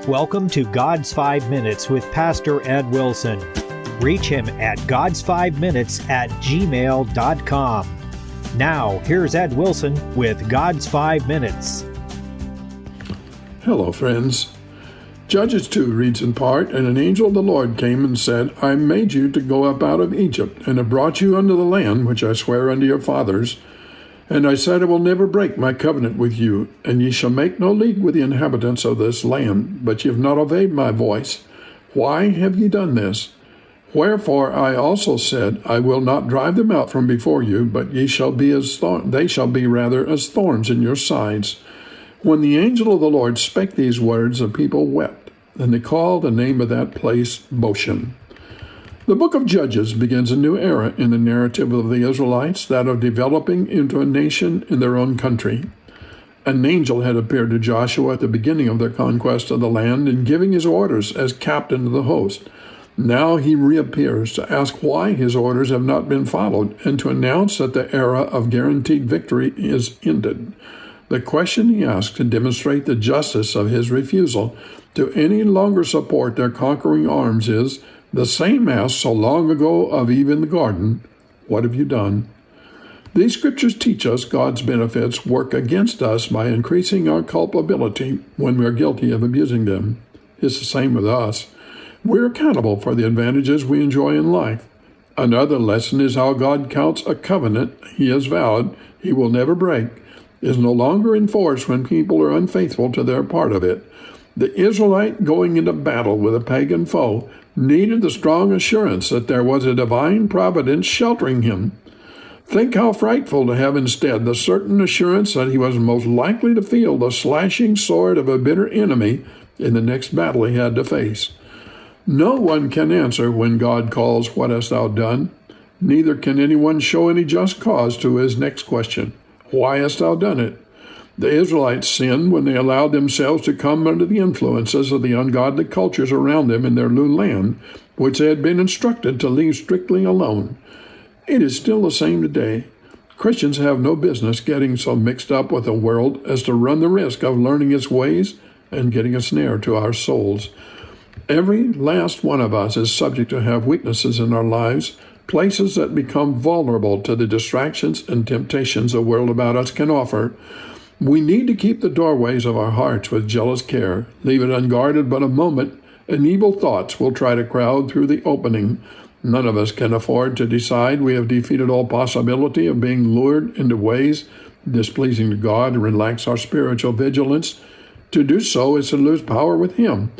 Welcome to God's 5 Minutes with Pastor Ed Wilson. Reach him at gods5minutes@gmail.com. Now, here's Ed Wilson with God's 5 Minutes. Hello, friends. Judges 2 reads in part, "And an angel of the Lord came and said, I made you to go up out of Egypt, and have brought you unto the land which I swear unto your fathers. And I said, I will never break my covenant with you, and ye shall make no league with the inhabitants of this land. But ye have not obeyed my voice. Why have ye done this? Wherefore I also said, I will not drive them out from before you, but they shall be as thorns in your sides. When the angel of the Lord spake these words, the people wept, and they called the name of that place Bochim." The book of Judges begins a new era in the narrative of the Israelites, that of developing into a nation in their own country. An angel had appeared to Joshua at the beginning of their conquest of the land and giving his orders as captain of the host. Now he reappears to ask why his orders have not been followed and to announce that the era of guaranteed victory is ended. The question he asks to demonstrate the justice of his refusal to any longer support their conquering arms is the same asked so long ago of Eve in the garden, "What have you done?" These scriptures teach us God's benefits work against us by increasing our culpability when we are guilty of abusing them. It's the same with us. We're accountable for the advantages we enjoy in life. Another lesson is how God counts a covenant he has vowed he will never break is no longer in force when people are unfaithful to their part of it. The Israelite going into battle with a pagan foe needed the strong assurance that there was a divine providence sheltering him. Think how frightful to have instead the certain assurance that he was most likely to feel the slashing sword of a bitter enemy in the next battle he had to face. No one can answer when God calls, "What hast thou done?" Neither can anyone show any just cause to his next question, "Why hast thou done it?" The Israelites sinned when they allowed themselves to come under the influences of the ungodly cultures around them in their new land, which they had been instructed to leave strictly alone. It is still the same today. Christians have no business getting so mixed up with the world as to run the risk of learning its ways and getting a snare to our souls. Every last one of us is subject to have weaknesses in our lives, places that become vulnerable to the distractions and temptations the world about us can offer. We need to keep the doorways of our hearts with jealous care. Leave it unguarded but a moment, and evil thoughts will try to crowd through the opening. None of us can afford to decide we have defeated all possibility of being lured into ways displeasing to God and relax our spiritual vigilance. To do so is to lose power with Him.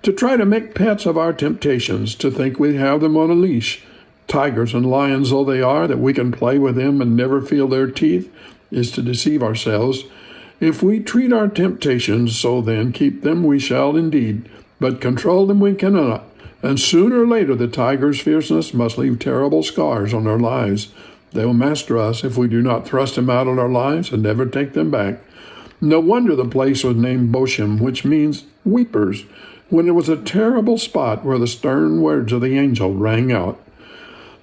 To try to make pets of our temptations, to think we have them on a leash, tigers and lions though they are, that we can play with them and never feel their teeth, is to deceive ourselves. If we treat our temptations so, then keep them we shall indeed, but control them we cannot, and sooner or later the tiger's fierceness must leave terrible scars on our lives. They will master us if we do not thrust them out of our lives and never take them back. No wonder the place was named Bochim, which means weepers, when it was a terrible spot where the stern words of the angel rang out.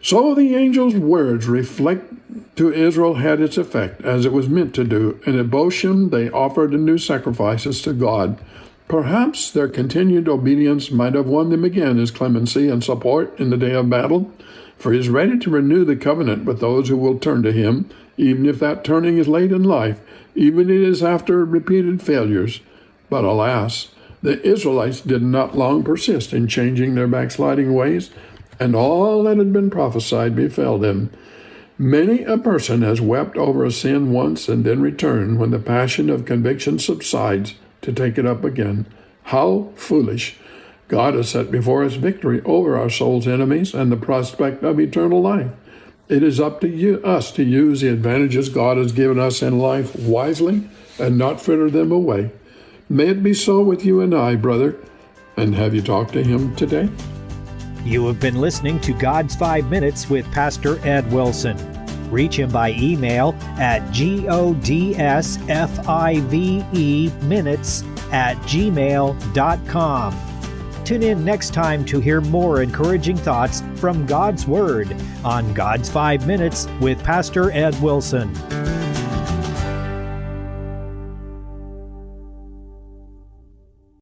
So the angel's words reflect to Israel had its effect, as it was meant to do, and at Bochim they offered new sacrifices to God. Perhaps their continued obedience might have won them again his clemency and support in the day of battle, for he is ready to renew the covenant with those who will turn to him, even if that turning is late in life, even if it is after repeated failures. But alas, the Israelites did not long persist in changing their backsliding ways, and all that had been prophesied befell them. Many a person has wept over a sin once and then returned when the passion of conviction subsides to take it up again. How foolish! God has set before us victory over our soul's enemies and the prospect of eternal life. It is up to us to use the advantages God has given us in life wisely and not fritter them away. May it be so with you and I, brother. And have you talked to him today? You have been listening to God's 5 Minutes with Pastor Ed Wilson. Reach him by email at godsfive minutes@gmail.com. Tune in next time to hear more encouraging thoughts from God's Word on God's 5 Minutes with Pastor Ed Wilson.